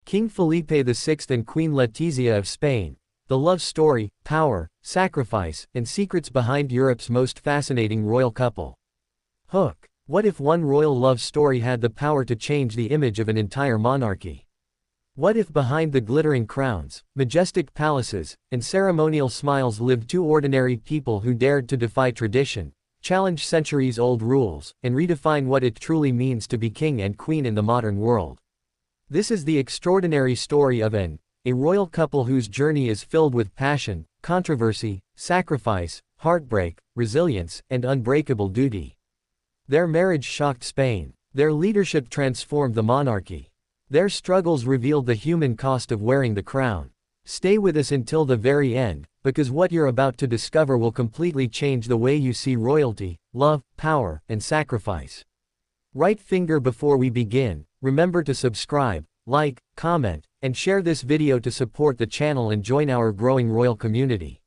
King Felipe VI and Queen Letizia of Spain. The love story, power, sacrifice, and secrets behind Europe's most fascinating royal couple. Hook. What if one royal love story had the power to change the image of an entire monarchy? What if behind the glittering crowns, majestic palaces, and ceremonial smiles lived two ordinary people who dared to defy tradition, challenge centuries-old rules, and redefine what it truly means to be king and queen in the modern world? This is the extraordinary story of a royal couple whose journey is filled with passion, controversy, sacrifice, heartbreak, resilience, and unbreakable duty. Their marriage shocked Spain. Their leadership transformed the monarchy. Their struggles revealed the human cost of wearing the crown. Stay with us until the very end, because what you're about to discover will completely change the way you see royalty, love, power, and sacrifice. Right finger before we begin, remember to subscribe, like, comment, and share this video to support the channel and join our growing royal community.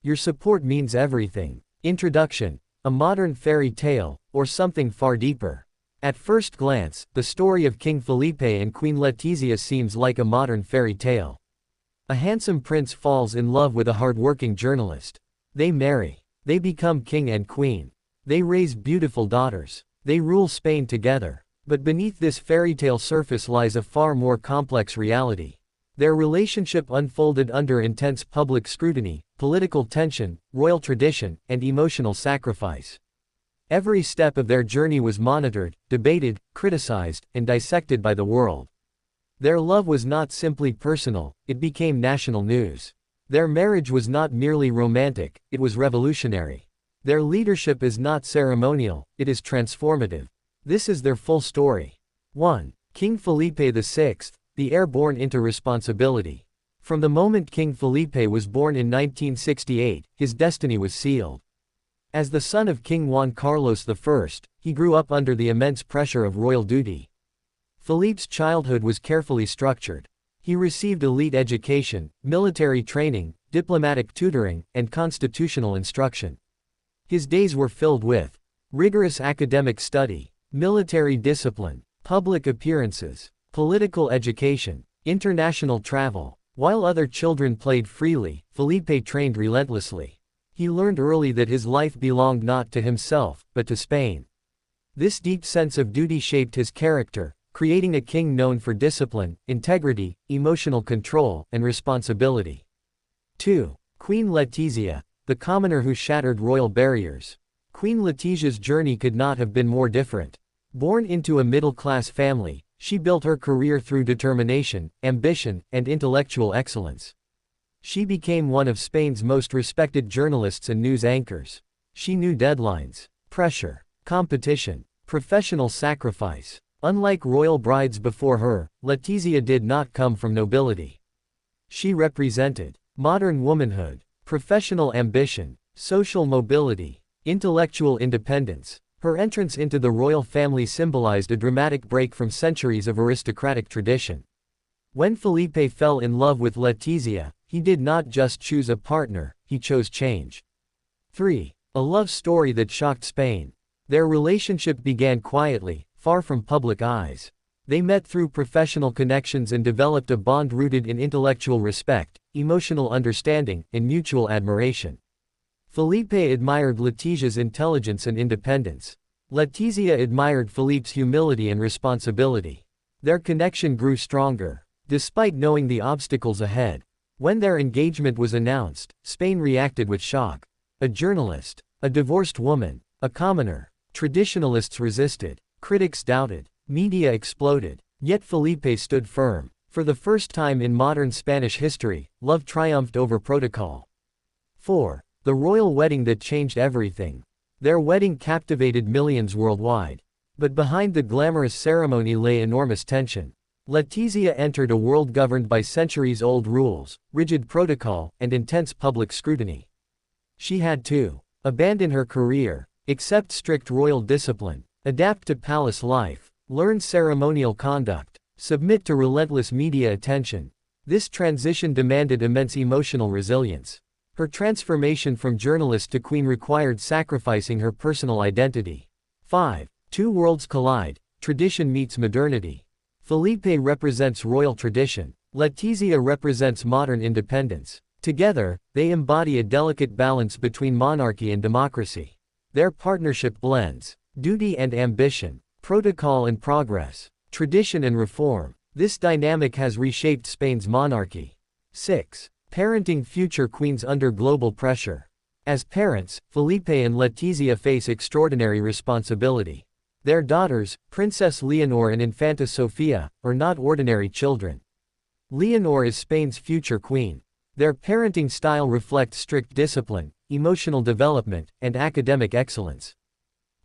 Your support means everything. Introduction. A modern fairy tale, or something far deeper. At first glance, the story of King Felipe and Queen Letizia seems like a modern fairy tale. A handsome prince falls in love with a hard-working journalist. They marry. They become king and queen. They raise beautiful daughters. They rule Spain together. But beneath this fairy tale surface lies a far more complex reality. Their relationship unfolded under intense public scrutiny, political tension, royal tradition, and emotional sacrifice. Every step of their journey was monitored, debated, criticized, and dissected by the world. Their love was not simply personal, it became national news. Their marriage was not merely romantic, it was revolutionary. Their leadership is not ceremonial, it is transformative. This is their full story. 1. King Felipe VI, the heir born into responsibility. From the moment King Felipe was born in 1968, his destiny was sealed. As the son of King Juan Carlos I, he grew up under the immense pressure of royal duty. Felipe's childhood was carefully structured. He received elite education, military training, diplomatic tutoring, and constitutional instruction. His days were filled with rigorous academic study, military discipline, public appearances, political education, international travel. While other children played freely, Felipe trained relentlessly. He learned early that his life belonged not to himself, but to Spain. This deep sense of duty shaped his character, creating a king known for discipline, integrity, emotional control, and responsibility. 2. Queen Letizia, the commoner who shattered royal barriers. Queen Letizia's journey could not have been more different. Born into a middle-class family, she built her career through determination, ambition, and intellectual excellence. She became one of Spain's most respected journalists and news anchors. She knew deadlines, pressure, competition, professional sacrifice. Unlike royal brides before her, Letizia did not come from nobility. She represented modern womanhood, professional ambition, social mobility, intellectual independence. Her entrance into the royal family symbolized a dramatic break from centuries of aristocratic tradition. When Felipe fell in love with Letizia, he did not just choose a partner, he chose change. 3. A love story that shocked Spain. Their relationship began quietly, far from public eyes. They met through professional connections and developed a bond rooted in intellectual respect, emotional understanding, and mutual admiration. Felipe admired Letizia's intelligence and independence. Letizia admired Felipe's humility and responsibility. Their connection grew stronger, despite knowing the obstacles ahead. When their engagement was announced, Spain reacted with shock. A journalist, a divorced woman, a commoner. Traditionalists resisted, critics doubted, media exploded. Yet Felipe stood firm. For the first time in modern Spanish history, love triumphed over protocol. 4. The royal wedding that changed everything. Their wedding captivated millions worldwide. But behind the glamorous ceremony lay enormous tension. Letizia entered a world governed by centuries-old rules, rigid protocol, and intense public scrutiny. She had to abandon her career, accept strict royal discipline, adapt to palace life, learn ceremonial conduct, submit to relentless media attention. This transition demanded immense emotional resilience. Her transformation from journalist to queen required sacrificing her personal identity. 5. Two worlds collide, tradition meets modernity. Felipe represents royal tradition. Letizia represents modern independence. Together, they embody a delicate balance between monarchy and democracy. Their partnership blends duty and ambition, protocol and progress, tradition and reform. This dynamic has reshaped Spain's monarchy. 6. Parenting future queens under global pressure. As parents, Felipe and Letizia face extraordinary responsibility. Their daughters, Princess Leonor and Infanta Sofia, are not ordinary children. Leonor is Spain's future queen. Their parenting style reflects strict discipline, emotional development, and academic excellence.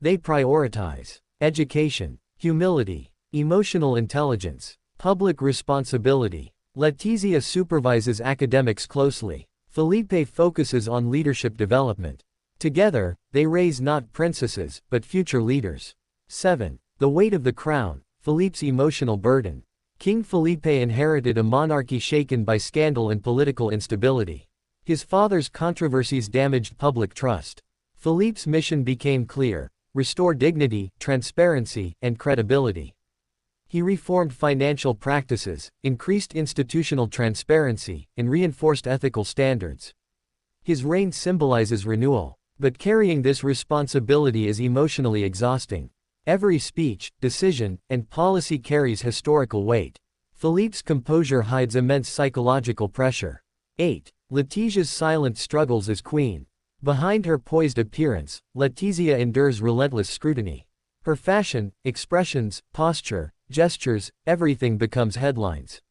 They prioritize education, humility, emotional intelligence, public responsibility. Letizia supervises academics closely. Felipe focuses on leadership development. Together, they raise not princesses, but future leaders. 7. The weight of the crown, Felipe's emotional burden. King Felipe inherited a monarchy shaken by scandal and political instability. His father's controversies damaged public trust. Felipe's mission became clear: restore dignity, transparency, and credibility. He reformed financial practices, increased institutional transparency, and reinforced ethical standards. His reign symbolizes renewal, but carrying this responsibility is emotionally exhausting. Every speech, decision, and policy carries historical weight. Felipe's composure hides immense psychological pressure. 8. Letizia's silent struggles as queen. Behind her poised appearance, Letizia endures relentless scrutiny. Her fashion, expressions, posture, gestures, everything becomes headlines.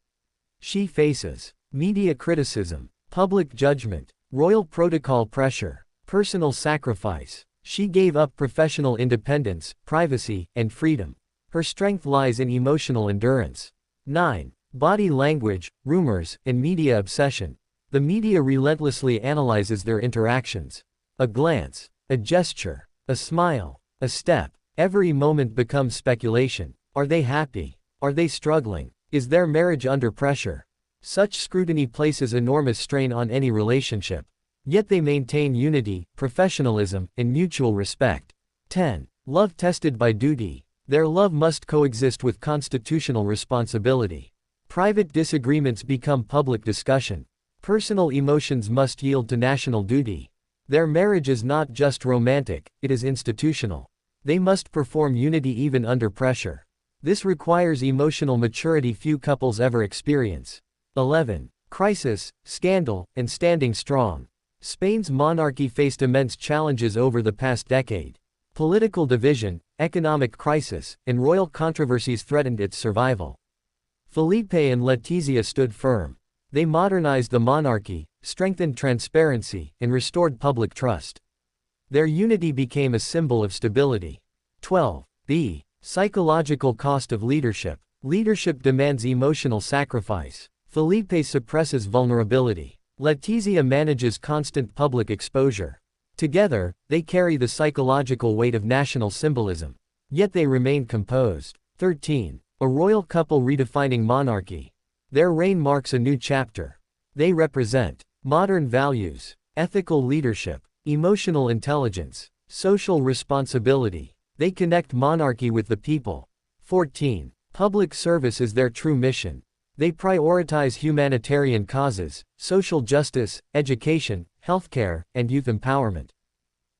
She faces media criticism, public judgment, royal protocol pressure, personal sacrifice. She gave up professional independence, privacy, and freedom. Her strength lies in emotional endurance. 9. Body language, rumors, and media obsession. The media relentlessly analyzes their interactions. A glance, a gesture, a smile, a step. Every moment becomes speculation. Are they happy? Are they struggling? Is their marriage under pressure? Such scrutiny places enormous strain on any relationship. Yet they maintain unity, professionalism, and mutual respect. 10. Love tested by duty. Their love must coexist with constitutional responsibility. Private disagreements become public discussion. Personal emotions must yield to national duty. Their marriage is not just romantic, it is institutional. They must perform unity even under pressure. This requires emotional maturity few couples ever experience. 11. Crisis, scandal, and standing strong. Spain's monarchy faced immense challenges over the past decade. Political division, economic crisis, and royal controversies threatened its survival. Felipe and Letizia stood firm. They modernized the monarchy, strengthened transparency, and restored public trust. Their unity became a symbol of stability. 12. The psychological cost of leadership. Leadership demands emotional sacrifice. Felipe suppresses vulnerability. Letizia manages constant public exposure. Together, they carry the psychological weight of national symbolism. Yet they remain composed. 13. A royal couple redefining monarchy. Their reign marks a new chapter. They represent modern values, ethical leadership, emotional intelligence, social responsibility. They connect monarchy with the people. 14. Public service is their true mission. They prioritize humanitarian causes, social justice, education, healthcare, and youth empowerment.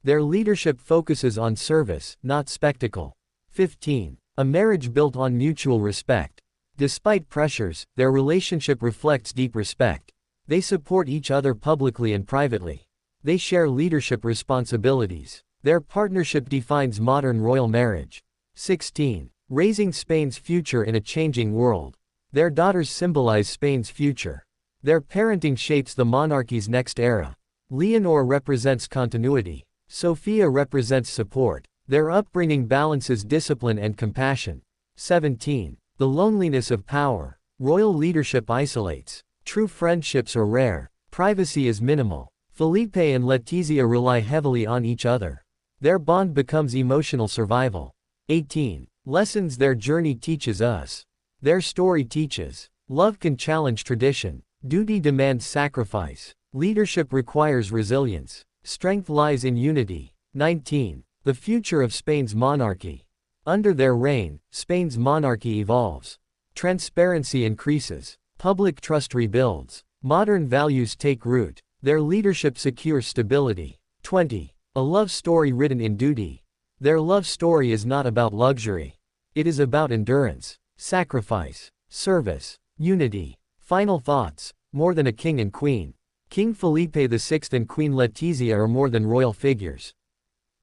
Their leadership focuses on service, not spectacle. 15. A marriage built on mutual respect. Despite pressures, their relationship reflects deep respect. They support each other publicly and privately. They share leadership responsibilities. Their partnership defines modern royal marriage. 16. Raising Spain's future in a changing world. Their daughters symbolize Spain's future. Their parenting shapes the monarchy's next era. Leonor represents continuity. Sofia represents support. Their upbringing balances discipline and compassion. 17. The loneliness of power. Royal leadership isolates. True friendships are rare. Privacy is minimal. Felipe and Letizia rely heavily on each other. Their bond becomes emotional survival. 18. Lessons their journey teaches us. Their story teaches. Love can challenge tradition. Duty demands sacrifice. Leadership requires resilience. Strength lies in unity. 19. The future of Spain's monarchy. Under their reign, Spain's monarchy evolves. Transparency increases. Public trust rebuilds. Modern values take root. Their leadership secures stability. 20. A love story written in duty. Their love story is not about luxury. It is about endurance, sacrifice, service, unity. Final thoughts. More than a king and queen. King Felipe VI and Queen Letizia are more than royal figures.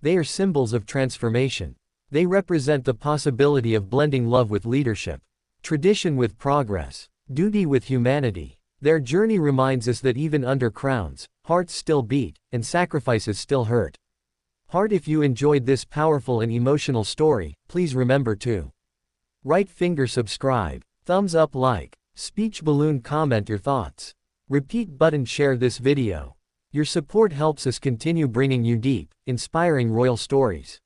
They are symbols of transformation. They represent the possibility of blending love with leadership, tradition with progress, duty with humanity. Their journey reminds us that even under crowns, hearts still beat, and sacrifices still hurt. Heart, if you enjoyed this powerful and emotional story, please remember to right finger subscribe, thumbs up like, speech balloon comment your thoughts. Repeat button share this video. Your support helps us continue bringing you deep, inspiring royal stories.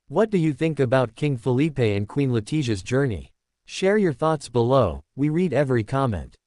What do you think about King Felipe and Queen Letizia's journey? Share your thoughts below, we read every comment.